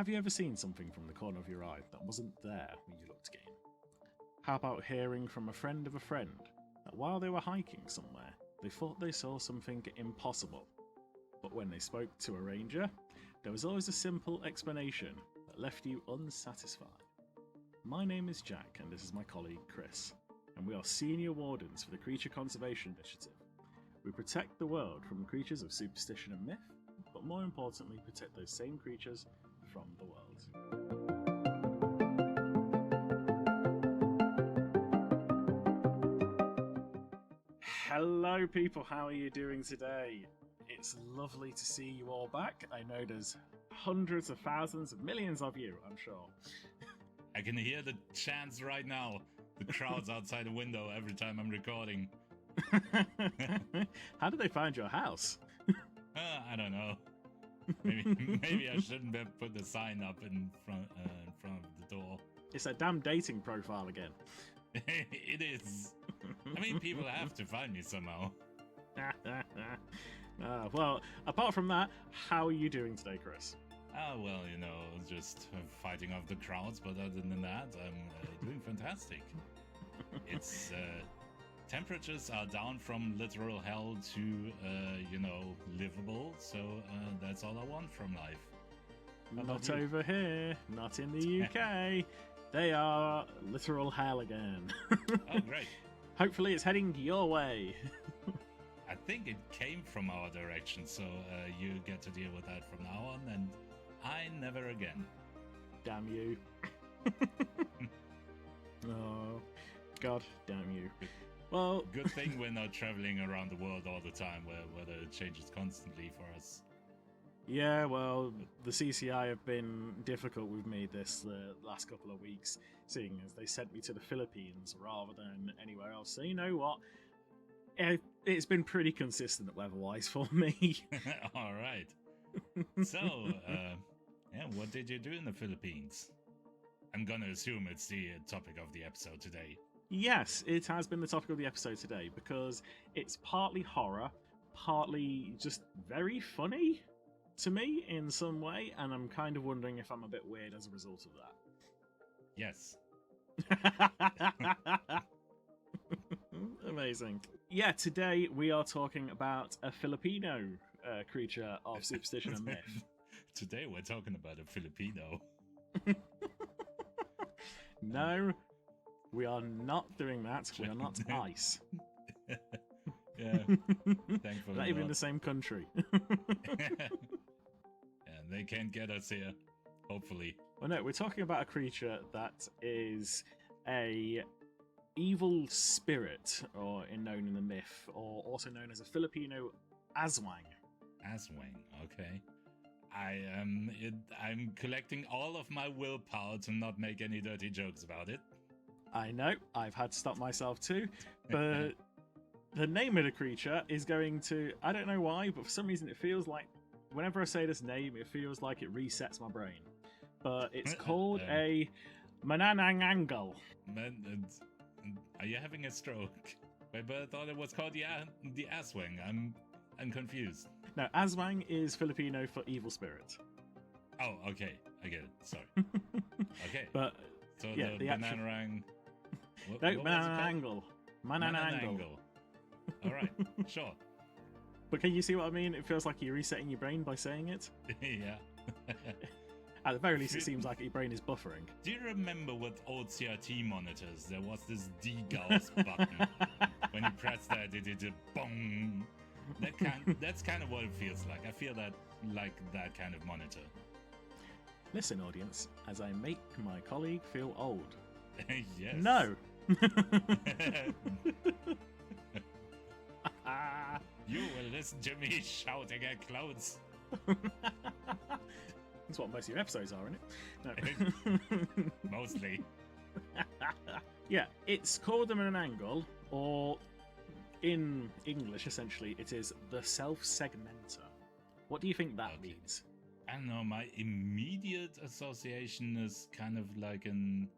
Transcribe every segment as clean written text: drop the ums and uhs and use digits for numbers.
Have you ever seen something from the corner of your eye that wasn't there when you looked again? How about hearing from a friend of a friend that while they were hiking somewhere, they thought they saw something impossible, but when they spoke to a ranger, there was always a simple explanation that left you unsatisfied. My name is Jack, and this is my colleague Chris, and we are senior wardens for the Creature Conservation Initiative. We protect the world from creatures of superstition and myth, but more importantly, protect those same creatures from the world. Hello, people. How are you doing today? It's lovely to see you all back. I know there's hundreds of thousands of millions of you, I'm sure. I can hear the chants right now. The crowds outside the window every time I'm recording. How did they find your house? I don't know. Maybe I shouldn't have put the sign up in front of the door. It's a damn dating profile again. It is. I mean, people have to find me somehow. Well, apart from that, how are you doing today, Chris? Well, just fighting off the crowds, but other than that, I'm doing fantastic. It's temperatures are down from literal hell to livable, so that's all I want from life. Not over here, not in the UK. They are literal hell again. Oh, great. Hopefully it's heading your way. I think it came from our direction, so you get to deal with that from now on, and I never again. Damn you. Oh, God damn you. Well, good thing we're not traveling around the world all the time where weather changes constantly for us. Yeah, well, the CCI have been difficult with me this last couple of weeks, seeing as they sent me to the Philippines rather than anywhere else. So you know what? It's been pretty consistent weather-wise for me. All right. So, what did you do in the Philippines? I'm gonna assume it's the topic of the episode today. Yes, it has been the topic of the episode today because it's partly horror, partly just very funny to me in some way, and I'm kind of wondering if I'm a bit weird as a result of that. Yes. Amazing. Yeah, today we are talking about a Filipino creature of superstition and myth. Today we're talking about a Filipino. No, we are not doing that. We are not ice. Yeah, thankfully not even in not. the same country. Yeah, they can't get us here, hopefully. Well, no, we're talking about a creature that is a evil spirit, or known in the myth, or also known as a Filipino aswang. Aswang, okay. I'm collecting all of my willpower to not make any dirty jokes about it. I know, I've had to stop myself too, but the name of the creature is going to, I don't know why, but for some reason it feels like, whenever I say this name, it feels like it resets my brain. But it's called a Manananggal. Are you having a stroke? But I thought it was called the Aswang. I'm confused. No, Aswang is Filipino for evil spirit. Oh, okay. I get it. Sorry. Okay. But so yeah, the Mananang... No, Manananggal. Manananggal. All right, sure. But can you see what I mean? It feels like you're resetting your brain by saying it. Yeah. At the very least, it seems like your brain is buffering. Do you remember with old CRT monitors, there was this degauss button? When you press that, it did a bong. That's kind of what it feels like. I feel that like that kind of monitor. Listen, audience, as I make my colleague feel old. Yes. No. You will listen to me shouting at clouds. That's what most of your episodes are, isn't it? No. Mostly. Yeah, it's called the Manananggal, or in English, essentially, it is the self-segmenter. What do you think that means? I don't know, my immediate association is kind of like an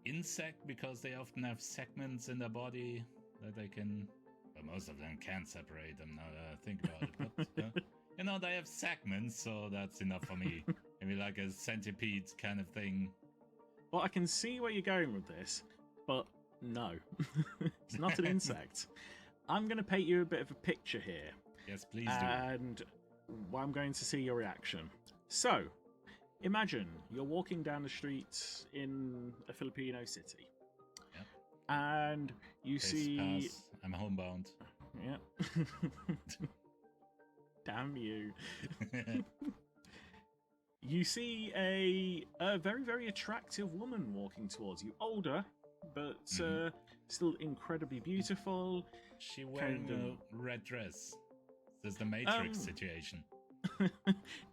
insect, because they often have segments in their body that they can... Well, most of them can't separate them now that I think about it. But, they have segments, so that's enough for me. Maybe like a centipede kind of thing. Well, I can see where you're going with this, but no. It's not an insect. I'm going to paint you a bit of a picture here. Yes, please do. And I'm going to see your reaction. So, imagine you're walking down the street in a Filipino city. Yep. And you see... Pass. I'm homebound. Yep. Damn you. You see a very, very attractive woman walking towards you. Older, but still incredibly beautiful. She wearing a red dress. This is the Matrix situation.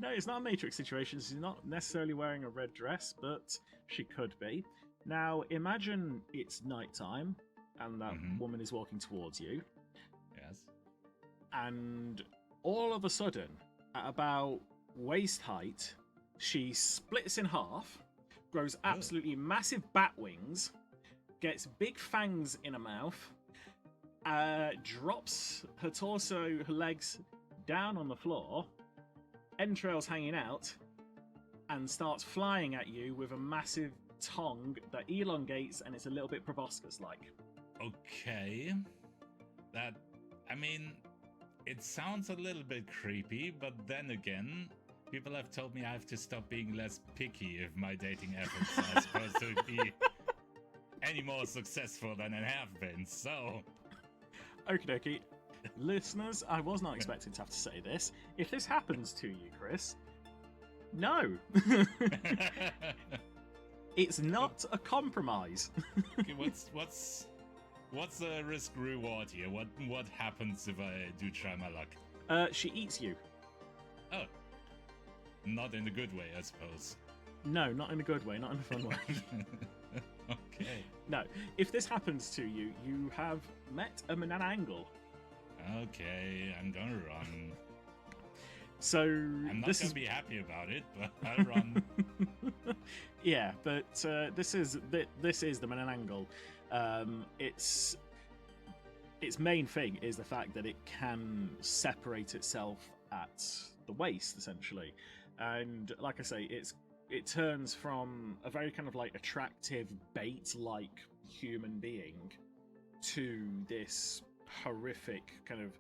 No, it's not a Matrix situation. She's not necessarily wearing a red dress, but she could be. Now, imagine it's nighttime, and that woman is walking towards you. Yes. And all of a sudden, at about waist height, she splits in half, grows absolutely massive bat wings, gets big fangs in her mouth, drops her torso, her legs down on the floor, entrails hanging out, and starts flying at you with a massive tongue that elongates, and it's a little bit proboscis-like. Okay. That, I mean, it sounds a little bit creepy, but then again, people have told me I have to stop being less picky if my dating efforts are supposed to be any more successful than it have been, so... Okie dokie. Listeners, I was not expecting to have to say this. If this happens to you, Chris, no. It's not a compromise. Okay, what's the risk reward here? What happens if I do try my luck? She eats you. Oh. Not in a good way, I suppose. No, not in a good way, not in a fun way. Okay. No, if this happens to you, you have met a Manananggal. Okay, I'm gonna run. So I'm not gonna be happy about it, but I'll run. Yeah, but this is the Manananggal. Its main thing is the fact that it can separate itself at the waist, essentially, and like I say, it turns from a very kind of like attractive bait-like human being to this horrific kind of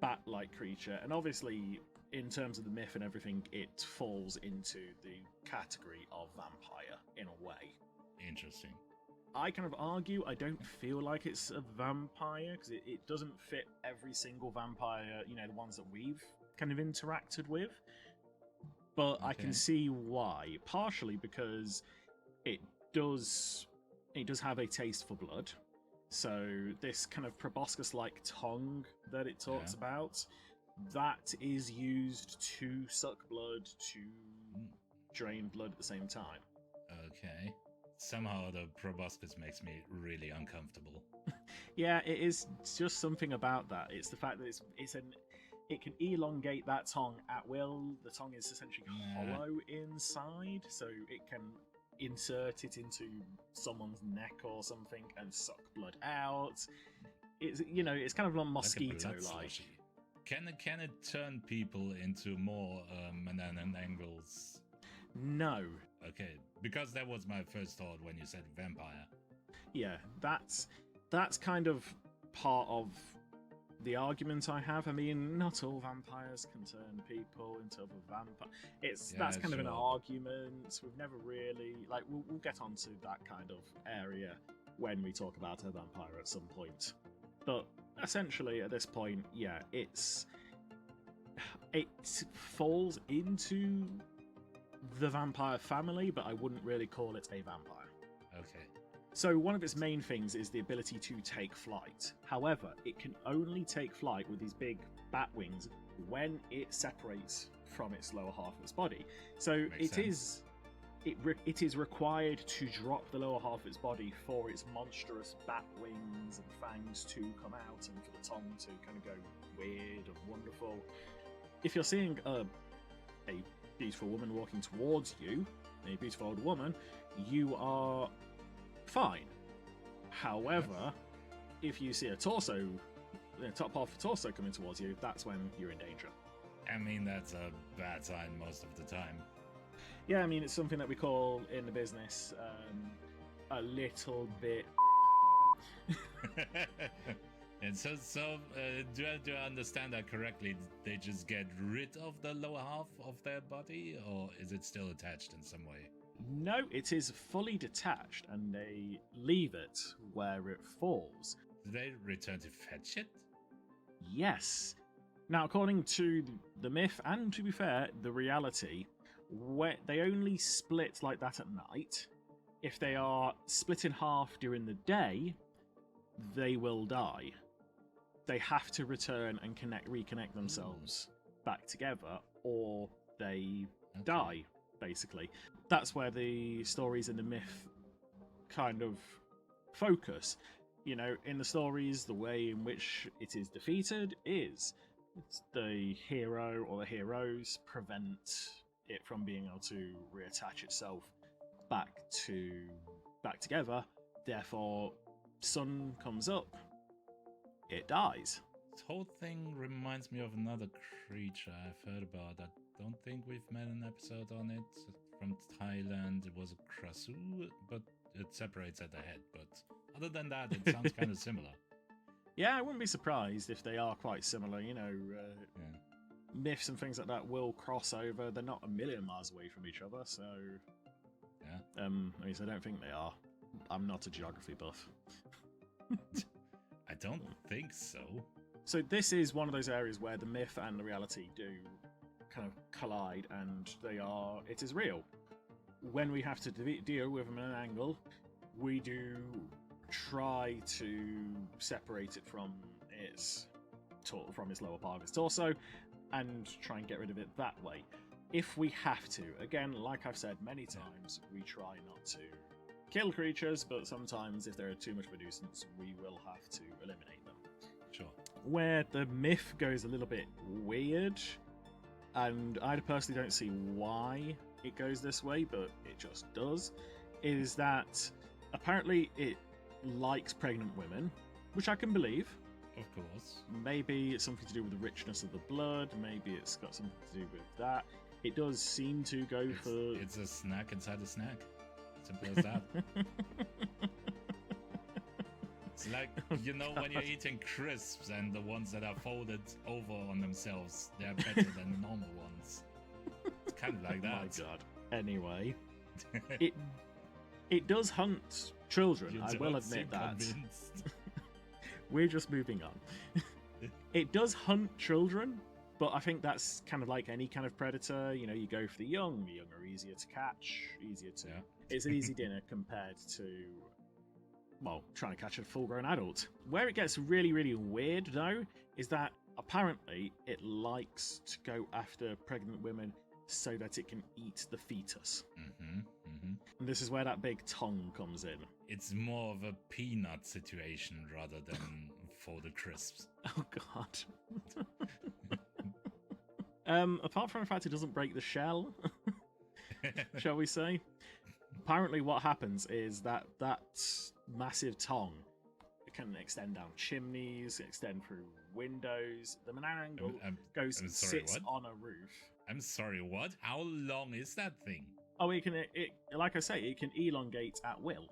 bat-like creature, and obviously in terms of the myth and everything, it falls into the category of vampire in a way. Interesting. I kind of argue I don't feel like it's a vampire because it doesn't fit every single vampire, the ones that we've kind of interacted with. But okay. I can see why. Partially because it does have a taste for blood. So this kind of proboscis-like tongue that it talks about, that is used to suck blood, to drain blood at the same time. Okay. Somehow the proboscis makes me really uncomfortable. Yeah, it is just something about that. It's the fact that it can elongate that tongue at will. The tongue is essentially hollow inside, so it can insert it into someone's neck or something and suck blood out. It's kind of like mosquito-like. Can it turn people into more Manananggals? No. Okay, because that was my first thought when you said vampire. Yeah, that's kind of part of the argument I have. I mean, not all vampires can turn people into other vampires. That's kind of an argument. We've never really we'll get onto that kind of area when we talk about a vampire at some point. But essentially, at this point, yeah, it falls into the vampire family, but I wouldn't really call it a vampire. Okay. So one of its main things is the ability to take flight. However, it can only take flight with these big bat wings when it separates from its lower half of its body. So it is required to drop the lower half of its body for its monstrous bat wings and fangs to come out and for the tongue to kind of go weird and wonderful. If you're seeing a beautiful woman walking towards you, a beautiful old woman, you are fine. However, if you see a torso, the top half of the torso coming towards you, that's when you're in danger. I mean, that's a bad sign most of the time. Yeah, I mean, it's something that we call in the business a little bit. And so do I understand that correctly? They just get rid of the lower half of their body, or is it still attached in some way? No, it is fully detached, and they leave it where it falls. Do they return to fetch it? Yes. Now, according to the myth, and to be fair, the reality, where they only split like that at night. If they are split in half during the day, they will die. They have to return and reconnect themselves back together, or they die, basically. That's where the stories in the myth kind of focus. You know, in the stories, the way in which it is defeated is the hero or the heroes prevent it from being able to reattach itself back together. Therefore, sun comes up, it dies. This whole thing reminds me of another creature I've heard about. I don't think we've made an episode on it. From Thailand, it was a krasu, but it separates at the head. But other than that, it sounds kind of similar. Yeah, I wouldn't be surprised if they are quite similar. You know, myths and things like that will cross over. They're not a million miles away from each other, so yeah. At least I don't think they are. I'm not a geography buff. I don't think so. So this is one of those areas where the myth and the reality do kind of collide, and it is real. When we have to deal with Manananggal, we do try to separate it from its lower part of its torso and try and get rid of it that way. If we have to, again, like I've said many times, we try not to kill creatures, but sometimes if there are too much of a nuisance, we will have to eliminate them. Sure. Where the myth goes a little bit weird, and I personally don't see why it goes this way, but it just does, is that apparently it likes pregnant women, which I can believe. Of course. Maybe it's something to do with the richness of the blood, maybe it's got something to do with that. It does seem to go for... It's a snack inside a snack. Simple as that. It's like, you know, when you're eating crisps and the ones that are folded over on themselves, they're better than the normal ones. It's kind of like that. Oh my god. Anyway, it does hunt children, I will admit that. We're just moving on. It does hunt children, but I think that's kind of like any kind of predator. You know, you go for the young. The young are easier to catch, easier to... Yeah. It's an easy dinner compared to, well, trying to catch a full-grown adult. Where it gets really, really weird, though, is that apparently it likes to go after pregnant women so that it can eat the fetus. Mm-hmm, mm-hmm. And this is where that big tongue comes in. It's more of a peanut situation rather than for the crisps. Oh, God. Apart from the fact it doesn't break the shell, shall we say? Apparently what happens is that massive tongue can extend down chimneys, extend through windows. The Manananggal sits on a roof. I'm sorry, what? How long is that thing? Oh, it like I say, it can elongate at will.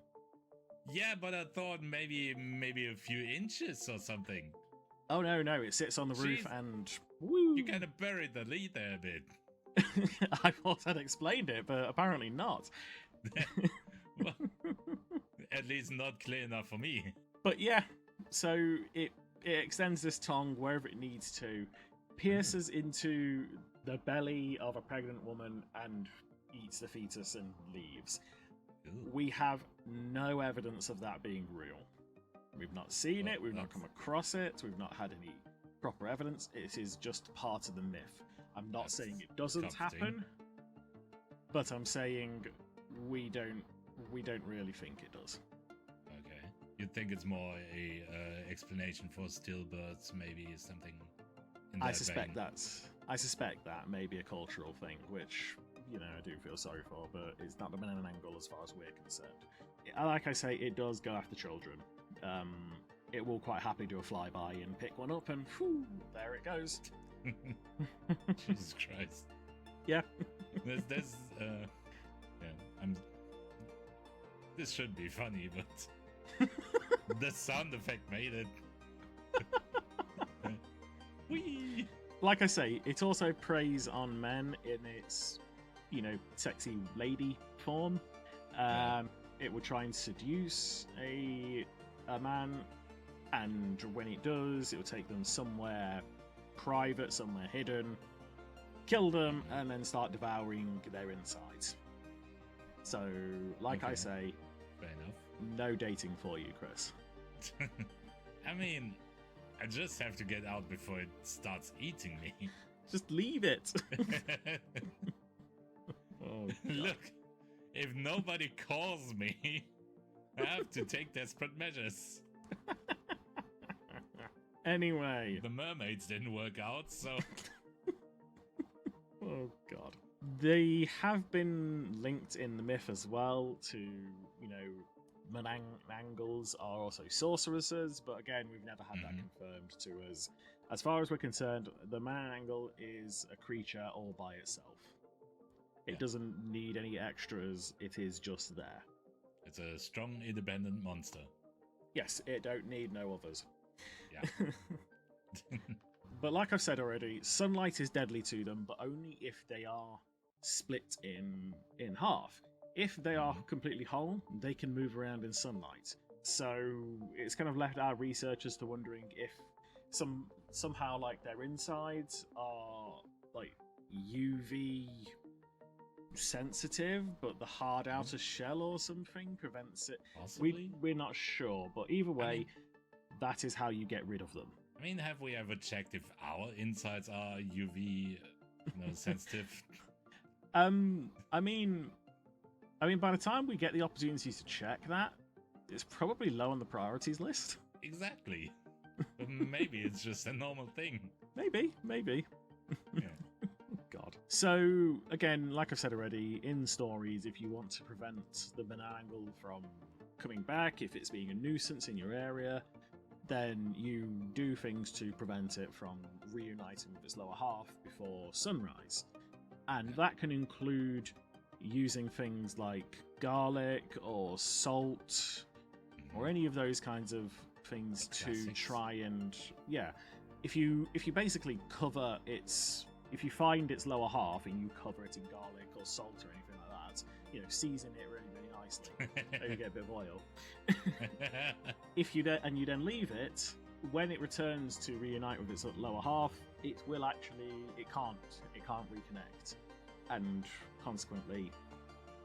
Yeah, but I thought maybe a few inches or something. Oh, no, it sits on the roof and... Woo! You kind of buried the lead there a bit. I thought I'd explained it, but apparently not. Well, at least not clear enough for me. But yeah, so it extends this tongue wherever it needs to, pierces into the belly of a pregnant woman and eats the fetus and leaves. Ooh. We have no evidence of that being real. We've not seen it, we've not come across it, we've not had any proper evidence. It is just part of the myth. I'm not saying it doesn't happen, but I'm saying we don't really think it does. Okay. You'd think it's more a explanation for stillbirths, maybe something in that I suspect vein. I suspect that may be a cultural thing, which, you know, I do feel sorry for, but it's not the Manananggal as far as we're concerned. Like I say, it does go after children. It will quite happily do a flyby and pick one up, and whew, there it goes. Jesus Christ. Yeah. There's This should be funny, but the sound effect made it. Whee! Like I say, it also preys on men in its, sexy lady form. It will try and seduce a man, and when it does, it will take them somewhere private, somewhere hidden, kill them, and then start devouring their insides. So, like I say, fair enough. No dating for you, Chris. I mean, I just have to get out before it starts eating me. Just leave it. Oh, look, if nobody calls me, I have to take desperate measures. Anyway. The mermaids didn't work out, so... Oh, God. They have been linked in the myth as well to, Mananangals are also sorceresses, but again, we've never had that confirmed to us. As far as we're concerned, the Manananggal is a creature all by itself. It doesn't need any extras, it is just there. It's a strong, independent monster. Yes, it don't need no others. Yeah. But like I've said already, sunlight is deadly to them, but only if they are split in half. If they are completely whole, they can move around in sunlight. So it's kind of left our researchers to wondering if somehow like their insides are like UV sensitive, but the hard outer shell or something prevents it. Possibly? We're not sure, but either way, that is how you get rid of them. I mean, have we ever checked if our insides are UV sensitive? I mean, by the time we get the opportunity to check that, it's probably low on the priorities list. Exactly. But maybe it's just a normal thing. Maybe. Yeah. God. So, again, like I've said already, in stories, if you want to prevent the Manananggal from coming back, if it's being a nuisance in your area, then you do things to prevent it from reuniting with its lower half before sunrise. And that can include using things like garlic or salt or any of those kinds of things to try and if you basically cover if you find its lower half and you cover it in garlic or salt or anything like that, season it really nicely, maybe get a bit of oil. If you then leave it, when it returns to reunite with its lower half, it can't reconnect, and consequently,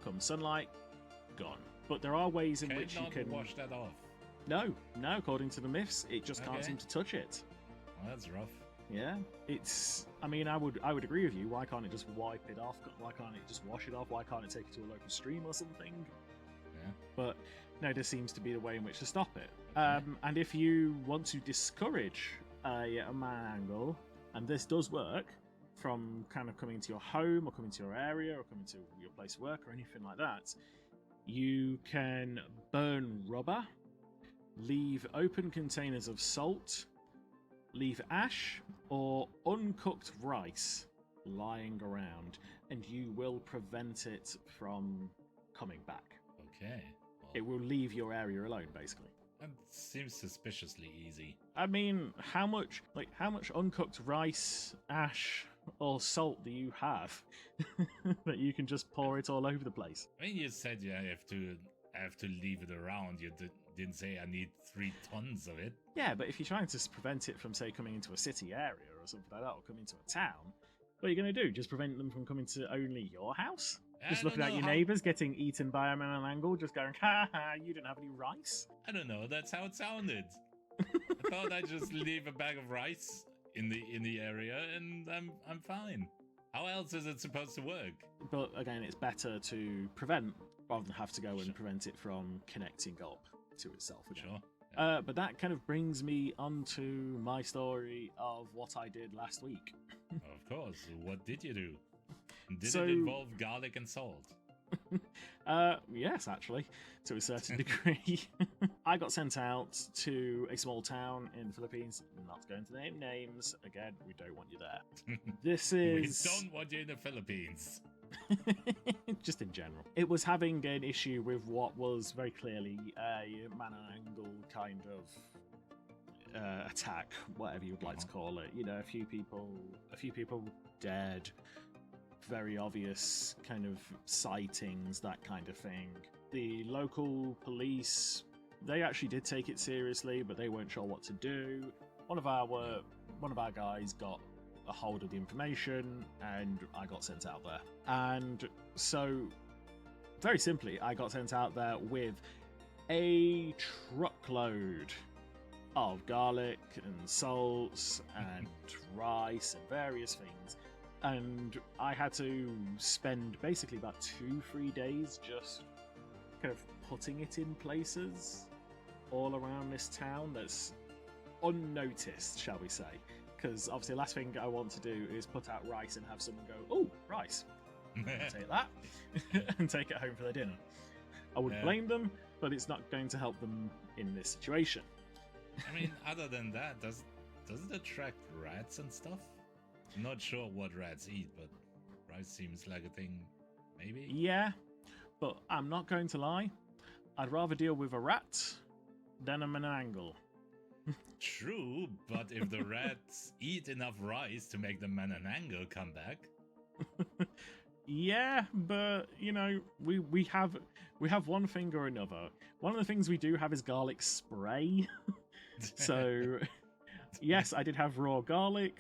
come sunlight, gone. But there are ways in which you can wash that off. No, according to the myths, it just can't seem to touch it. Well, that's rough. Yeah, I would agree with you. Why can't it just wipe it off? Why can't it just wash it off? Why can't it take it to a local stream or something? Yeah. But no, this seems to be the way in which to stop it. And if you want to discourage a Manananggal, and this does work, from kind of coming to your home or coming to your area or coming to your place of work or anything like that, you can burn rubber, leave open containers of salt, leave ash or uncooked rice lying around, and you will prevent it from coming back. Okay. Well, it will leave your area alone, basically. That seems suspiciously easy. I mean, how much uncooked rice, ash, or salt do you have that you can just pour it all over the place? I mean, you said I have to leave it around. You didn't say I need 3 tons of it. Yeah, but if you're trying to prevent it from, say, coming into a city area or something like that, or coming to a town, what are you going to do? Just prevent them from coming to only your house? Just looking at your neighbours getting eaten by a Manananggal, just going, ha ha, you don't have any rice? I don't know, that's how it sounded. I thought I'd just leave a bag of rice in the area and I'm fine. How else is it supposed to work? But again, it's better to prevent rather than have to go and prevent it from connecting up to itself again. Sure. But that kind of brings me onto my story of what I did last week. Of course. What did you do? Did it involve garlic and salt? Yes, actually, to a certain degree. I got sent out to a small town in the Philippines. Not going to name names. Again, we don't want you there. This is... We don't want you in the Philippines. Just in general. It was having an issue with what was very clearly a Manananggal kind of attack, whatever you would like to call it. You know, a few people dead, very obvious kind of sightings, that kind of thing. The local police, they actually did take it seriously, but they weren't sure what to do. One of our guys got a hold of the information, and I got sent out there. And so, very simply, I got sent out there with a truckload of garlic and salts and rice and various things. And I had to spend basically about 2-3 days just kind of putting it in places all around this town that's unnoticed, shall we say. Because obviously the last thing I want to do is put out rice and have someone go, "Oh, rice. I'll take that," and take it home for their dinner. I wouldn't blame them, but it's not going to help them in this situation. I mean, other than that, does it attract rats and stuff? I'm not sure what rats eat, but rice seems like a thing, maybe? Yeah, but I'm not going to lie. I'd rather deal with a rat than a Manananggal. True, but if the rats eat enough rice to make the Manananggal come back... Yeah, but, you know, we have one thing or another. One of the things we do have is garlic spray. So, yes, I did have raw garlic.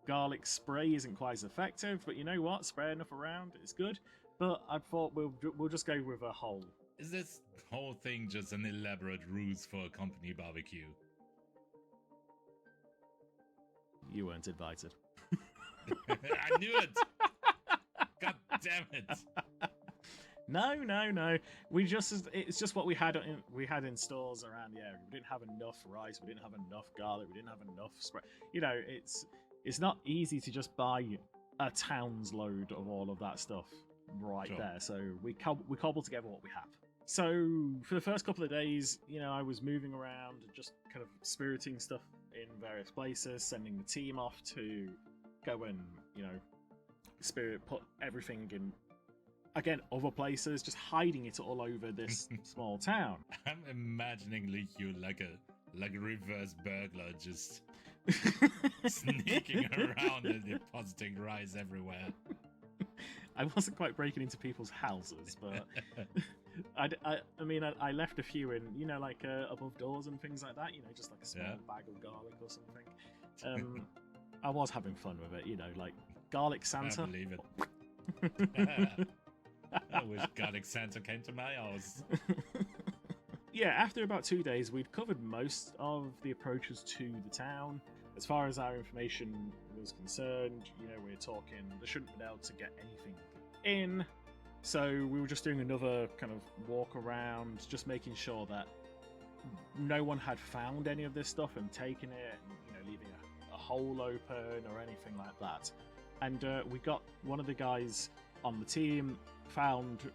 Garlic spray isn't quite as effective, but you know what? Spray enough around, it's good. But I thought we'll just go with a whole. Is this whole thing just an elaborate ruse for a company barbecue? You weren't invited. I knew it! God damn it! No. It's just what we had in stores around the area. We didn't have enough rice. We didn't have enough garlic. We didn't have enough spray. You know, it's not easy to just buy a town's load of all of that stuff right there. So we cobbled together what we have. So for the first couple of days, you know, I was moving around, just kind of spiriting stuff in various places, sending the team off to go and, you know, put everything in, again, other places, just hiding it all over this small town. I'm imagining you like a reverse burglar, just sneaking around and depositing rice everywhere. I wasn't quite breaking into people's houses, but I left a few in, you know, like above doors and things like that, you know, just like a small bag of garlic or something. I was having fun with it, you know, like garlic Santa. I believe it. I wish garlic Santa came to my house. Yeah, after about 2 days, we'd covered most of the approaches to the town. As far as our information was concerned, you know, we're talking, they shouldn't have been able to get anything in. So we were just doing another kind of walk around, just making sure that no one had found any of this stuff and taken it, and, you know, leaving a hole open or anything like that. And we got one of the guys on the team found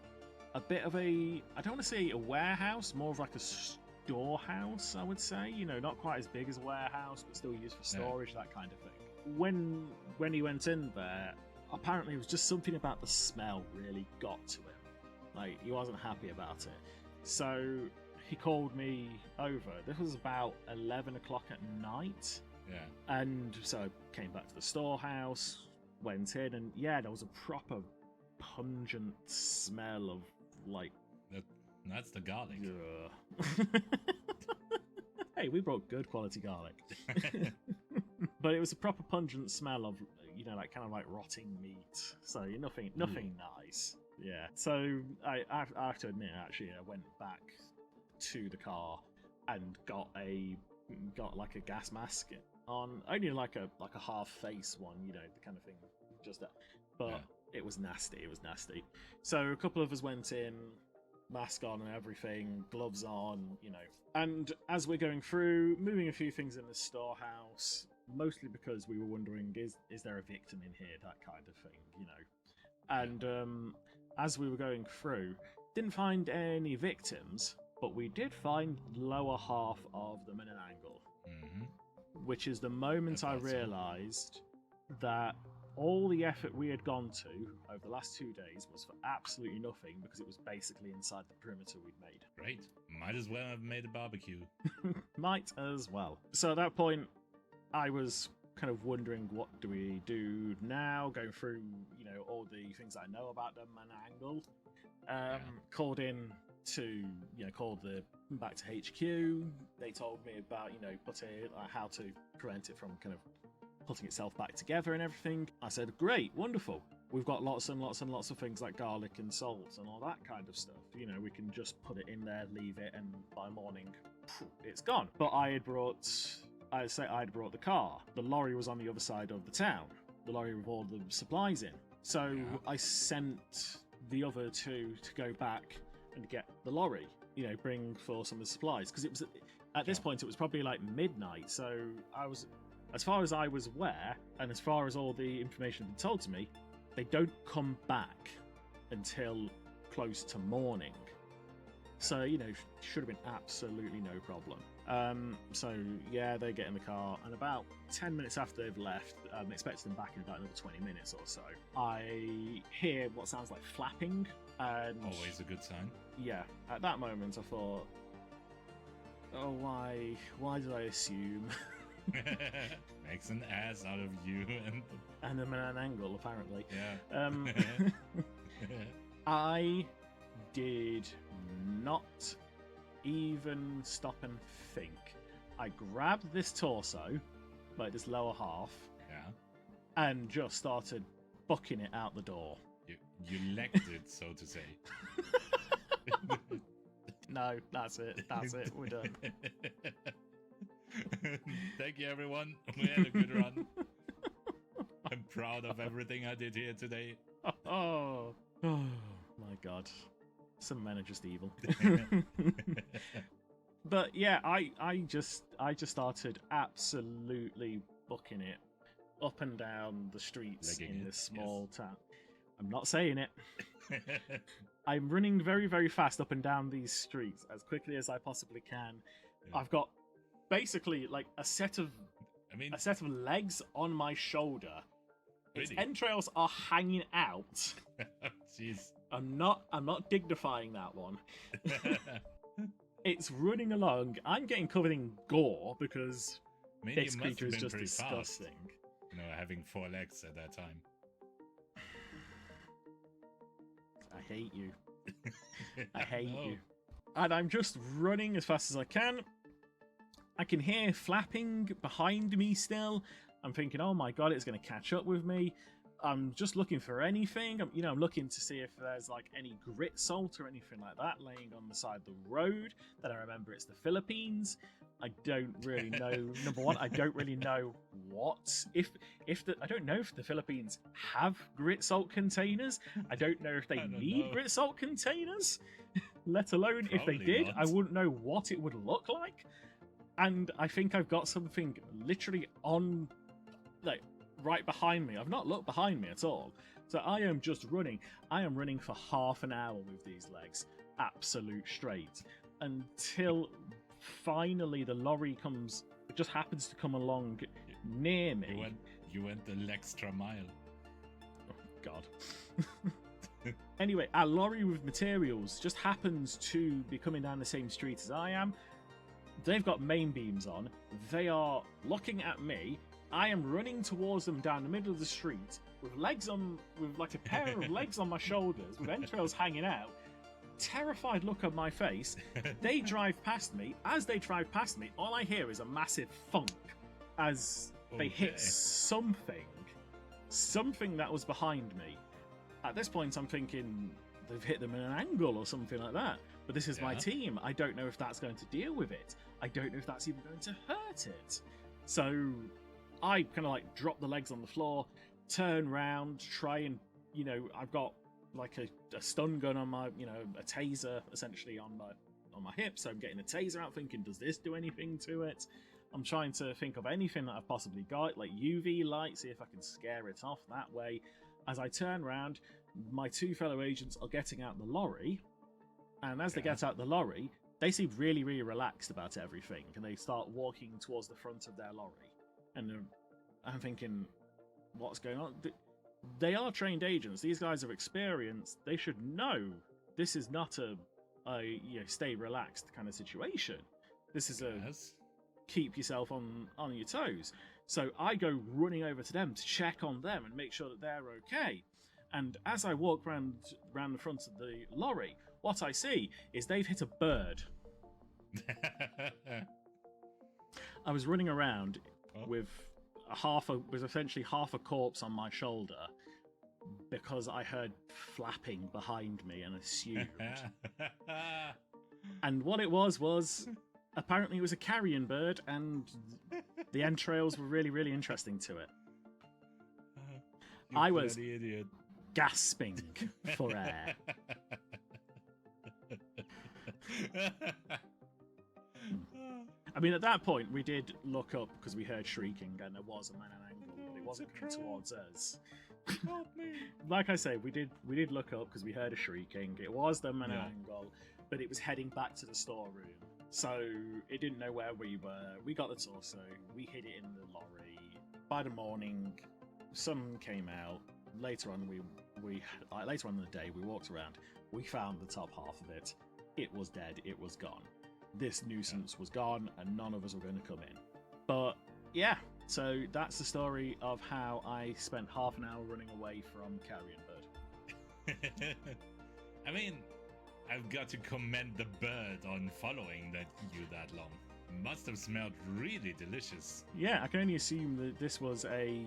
a bit of a, I don't want to say a warehouse, more of like a storehouse, I would say. You know, not quite as big as a warehouse, but still used for storage, that kind of thing. When he went in there, apparently it was just something about the smell really got to him. Like, he wasn't happy about it. So he called me over. This was about 11 o'clock at night. Yeah. And so I came back to the storehouse, went in, and yeah, there was a proper pungent smell of, like... That's the garlic. Hey, we brought good quality garlic. But it was a proper pungent smell of, you know, like kind of like rotting meat. So nothing nice. Yeah. So I have to admit, actually, I went back to the car and got like a gas mask on, only like a half face one, you know, the kind of thing, just that. But it was nasty. It was nasty. So a couple of us went in, mask on and everything, gloves on, you know. And as we're going through, moving a few things in the storehouse, mostly because we were wondering, is there a victim in here, that kind of thing, you know. And as we were going through, didn't find any victims, but we did find lower half of the Manananggal, which is the moment I realised that all the effort we had gone to over the last 2 days was for absolutely nothing because it was basically inside the perimeter we'd made. Great. Might as well have made a barbecue. Might as well. So at that point, I was kind of wondering, what do we do now? Going through, all the things I know about the Manananggal. Called in to, called back to HQ. They told me about, how to prevent it from kind of putting itself back together and everything. I said, great, wonderful. We've got lots and lots and lots of things like garlic and salt and all that kind of stuff. We can just put it in there, leave it, and by morning, it's gone. But I'd brought the car. The lorry was on the other side of the town. The lorry with all the supplies in. So I sent the other two to go back and get the lorry, bring for some of the supplies. Because it was, at this point, it was probably like midnight. So I was, as far as I was aware, and as far as all the information had been told to me, they don't come back until close to morning. So, should have been absolutely no problem. So, yeah, they get in the car, and about 10 minutes after they've left, expecting them back in about another 20 minutes or so, I hear what sounds like flapping. And always a good sign. Yeah, at that moment I thought, oh, why did I assume? Makes an ass out of you and a Manananggal, apparently. Yeah. I did not even stop and think. I grabbed this torso, like this lower half, and just started booking it out the door. You legged it, so to say. No, that's it. We're done. Thank you, everyone. We had a good run. I'm proud of everything I did here today. Oh my god. Some men are just evil. But yeah, I just started absolutely booking it up and down the streets in this small town. I'm not saying it. I'm running very, very fast up and down these streets as quickly as I possibly can. Yeah. I've got basically like a set of legs on my shoulder. Its entrails are hanging out. Jeez. I'm not dignifying that one. It's running along. I'm getting covered in gore because this creature is just disgusting. Fast. Having 4 legs at that time. I hate you. I hate you. And I'm just running as fast as I can. I can hear flapping behind me still. I'm thinking, oh my god, it's going to catch up with me. I'm just looking for anything. I'm looking to see if there's like any grit salt or anything like that laying on the side of the road. Then I remember it's the Philippines. I don't really know. Number one, I don't really know what I don't know if the Philippines have grit salt containers. I don't know if they need grit salt containers, let alone if they did. Not. I wouldn't know what it would look like. And I think I've got something literally on, like, right behind me. I've not looked behind me at all. So I am just running. I am running for half an hour with these legs, absolute straight, until finally the lorry comes. It just happens to come along near me. You went the extra mile. Oh, God. Anyway, our lorry with materials just happens to be coming down the same street as I am. They've got main beams on. They are looking at me. I am running towards them down the middle of the street with like a pair of legs on my shoulders, with entrails hanging out. Terrified look on my face. They drive past me. As they drive past me, all I hear is a massive thunk as they hit something that was behind me. At this point, I'm thinking they've hit them in an angle or something like that. But this is my team. I don't know if that's going to deal with it. I don't know if that's even going to hurt it. So I kind of like drop the legs on the floor, turn round, try and, I've got like a stun gun on my, a taser essentially on my hip. So I'm getting a taser out thinking, does this do anything to it? I'm trying to think of anything that I've possibly got, like UV light, see if I can scare it off that way. As I turn round, my 2 fellow agents are getting out the lorry. And as they get out the lorry, they seem really, really relaxed about everything. And they start walking towards the front of their lorry. And I'm thinking, what's going on? they are trained agents. These guys are experienced. They should know this is not a stay relaxed kind of situation. This is a Yes. keep yourself on your toes. So I go running over to them to check on them and make sure that they're okay. And as I walk round the front of the lorry, what I see is they've hit a bird. I was running around with essentially half a corpse on my shoulder because I heard flapping behind me and assumed. And what it was apparently it was a carrion bird, and the entrails were really, really interesting to it. I was idiot. gasping for air. I mean, at that point, we did look up because we heard shrieking, and there was a Manananggal, but it wasn't coming towards us. Help me. Like I say, we did look up because we heard a shrieking. It was the Manananggal, but it was heading back to the storeroom, so it didn't know where we were. We got the torso, we hid it in the lorry. By the morning, sun came out. Later on, later on in the day, we walked around. We found the top half of it. It was dead. It was gone. This nuisance was gone, and none of us were going to come in. But yeah, so that's the story of how I spent half an hour running away from carrion bird. I mean, I've got to commend the bird on following you that long. Must have smelled really delicious. Yeah, I can only assume that this was a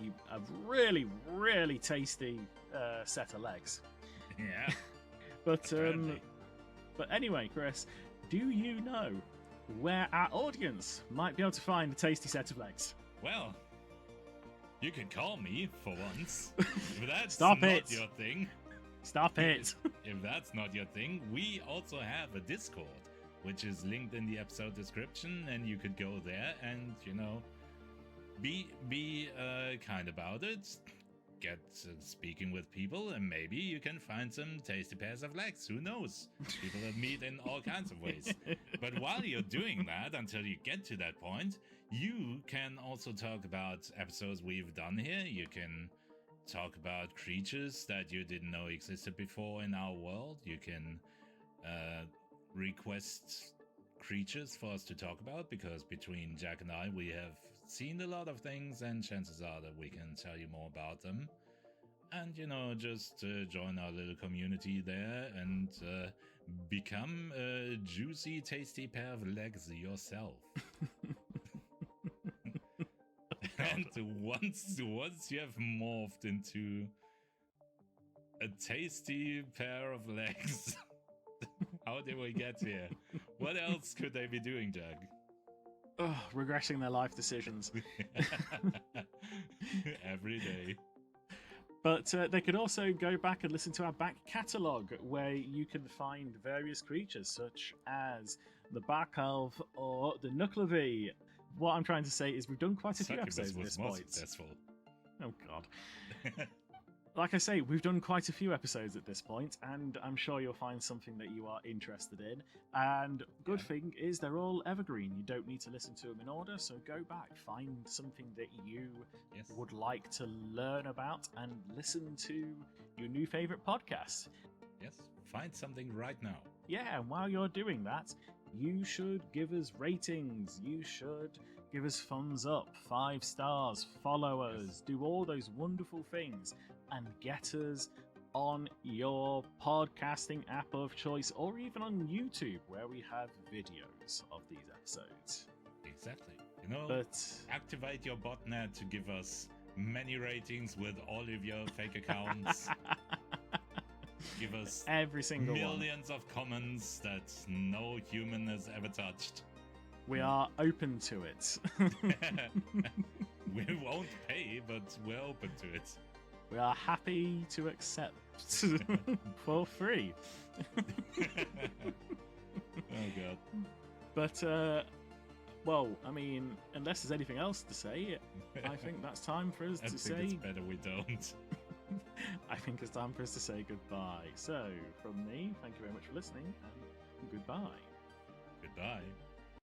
really, really tasty set of legs. Yeah. But anyway, Chris, do you know where our audience might be able to find a tasty set of legs? Well, you can call me for once. If that's Stop not it. your thing. Stop it. If that's not your thing, we also have a Discord, which is linked in the episode description, and you could go there and, be kind about it. Get speaking with people, and maybe you can find some tasty pairs of legs. Who knows? People that meet in all kinds of ways. But while you're doing that, until you get to that point, you can also talk about episodes we've done here. You can talk about creatures that you didn't know existed before in our world. You can request creatures for us to talk about, because between Jack and I, we have seen a lot of things, and chances are that we can tell you more about them. And, just join our little community there and become a juicy, tasty pair of legs yourself. And once you have morphed into a tasty pair of legs, how did we get here? What else could they be doing, Jack? Regressing their life decisions. Every day. But they could also go back and listen to our back catalogue, where you can find various creatures such as the Barkalv or the Nuclevi. What I'm trying to say is we've done quite a few episodes at this point. Successful. Oh god. Like I say, we've done quite a few episodes at this point, and I'm sure you'll find something that you are interested in. And good thing is they're all evergreen. You don't need to listen to them in order, so go back, find something that you would like to learn about, and listen to your new favourite podcast. Yes, find something right now. Yeah, and while you're doing that, you should give us ratings. You should give us thumbs up, 5 stars, follow us, do all those wonderful things, and get us on your podcasting app of choice, or even on YouTube, where we have videos of these episodes. Exactly. But activate your botnet to give us many ratings with all of your fake accounts. Give us every single millions of comments that no human has ever touched. We are open to it. We won't pay, but we're open to it. We are happy to accept for free. Oh god. But well, I mean, unless there's anything else to say, I think that's time for us to say. I think it's better we don't. I think it's time for us to say goodbye. So, from me, thank you very much for listening, and goodbye. Goodbye.